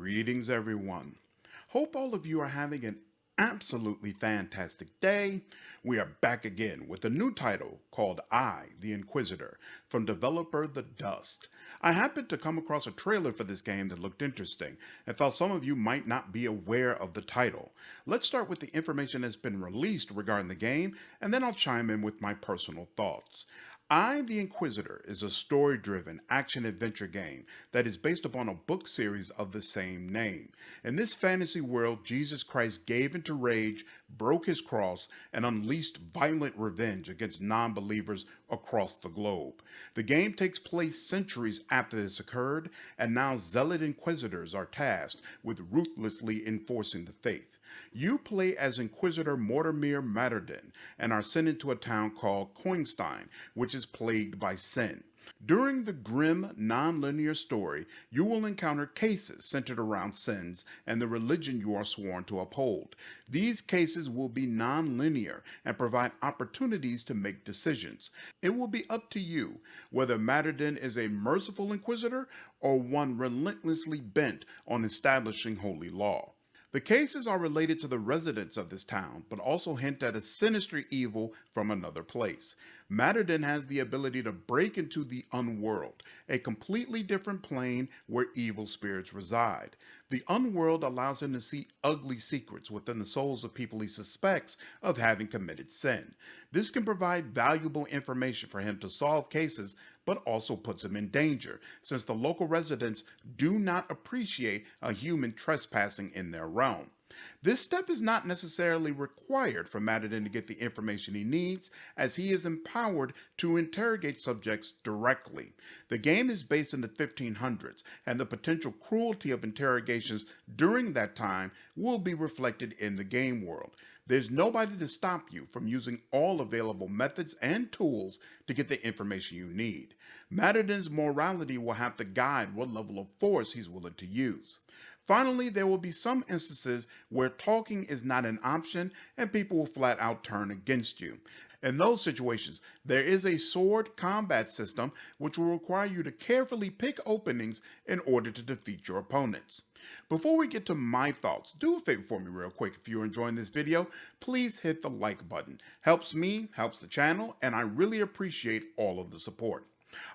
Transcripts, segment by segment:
Greetings, everyone. Hope all of you are having an absolutely fantastic day. We are back again with a new title called I, the Inquisitor, from developer The Dust. I happened to come across a trailer for this game that looked interesting and thought some of you might not be aware of the title. Let's start with the information that's been released regarding the game, and then I'll chime in with my personal thoughts. I, the Inquisitor is a story-driven action-adventure game that is based upon a book series of the same name. In this fantasy world, Jesus Christ gave into rage, broke his cross, and unleashed violent revenge against non-believers across the globe. The game takes place centuries after this occurred, and now zealot Inquisitors are tasked with ruthlessly enforcing the faith. You play as Inquisitor Mortimer Matterdin and are sent into a town called Coinstein, which is plagued by sin. During the grim, non-linear story, you will encounter cases centered around sins and the religion you are sworn to uphold. These cases will be non-linear and provide opportunities to make decisions. It will be up to you whether Matterdin is a merciful Inquisitor or one relentlessly bent on establishing holy law. The cases are related to the residents of this town, but also hint at a sinister evil from another place. Matterdin has the ability to break into the unworld, a completely different plane where evil spirits reside. The unworld allows him to see ugly secrets within the souls of people he suspects of having committed sin. This can provide valuable information for him to solve cases, but also puts him in danger, since the local residents do not appreciate a human trespassing in their realm. This step is not necessarily required for Matterdin to get the information he needs, as he is empowered to interrogate subjects directly. The game is based in the 1500s, and the potential cruelty of interrogations during that time will be reflected in the game world. There's nobody to stop you from using all available methods and tools to get the information you need. Matterdin's morality will have to guide what level of force he's willing to use. Finally, there will be some instances where talking is not an option and people will flat out turn against you. In those situations, there is a sword combat system which will require you to carefully pick openings in order to defeat your opponents. Before we get to my thoughts, do a favor for me real quick. If you're enjoying this video, please hit the like button. Helps me, helps the channel, and I really appreciate all of the support.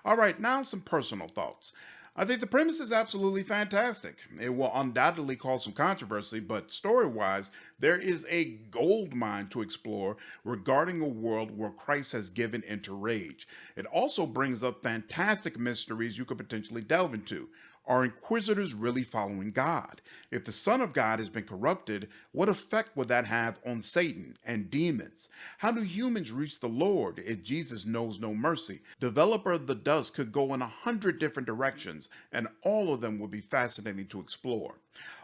Alright, now some personal thoughts. I think the premise is absolutely fantastic. It will undoubtedly cause some controversy, but story-wise, there is a gold mine to explore regarding a world where Christ has given into rage. It also brings up fantastic mysteries you could potentially delve into. Are Inquisitors really following God? If the Son of God has been corrupted, what effect would that have on Satan and demons? How do humans reach the Lord if Jesus knows no mercy? Developer The Dust could go in 100 different directions, and all of them would be fascinating to explore.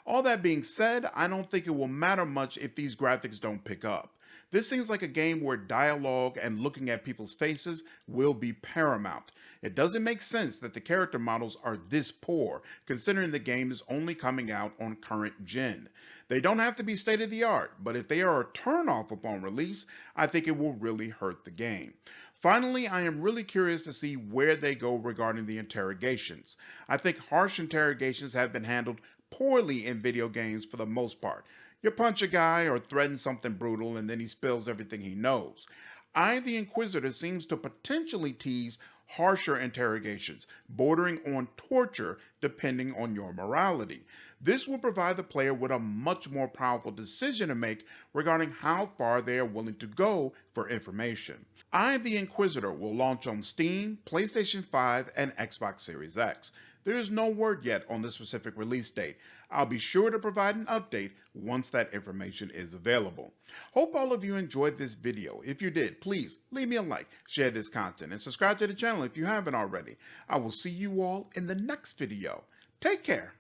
All that being said, I don't think it will matter much if these graphics don't pick up. This seems like a game where dialogue and looking at people's faces will be paramount. It doesn't make sense that the character models are this poor, considering the game is only coming out on current gen. They don't have to be state of the art, but if they are a turn-off upon release, I think it will really hurt the game. Finally, I am really curious to see where they go regarding the interrogations. I think harsh interrogations have been handled poorly in video games for the most part. You punch a guy or threaten something brutal and then he spills everything he knows. I, the Inquisitor, seems to potentially tease harsher interrogations, bordering on torture depending on your morality. This will provide the player with a much more powerful decision to make regarding how far they are willing to go for information. I, the Inquisitor, will launch on Steam, PlayStation 5, and Xbox Series X. There is no word yet on the specific release date. I'll be sure to provide an update once that information is available. Hope all of you enjoyed this video. If you did, please leave me a like, share this content, and subscribe to the channel if you haven't already. I will see you all in the next video. Take care.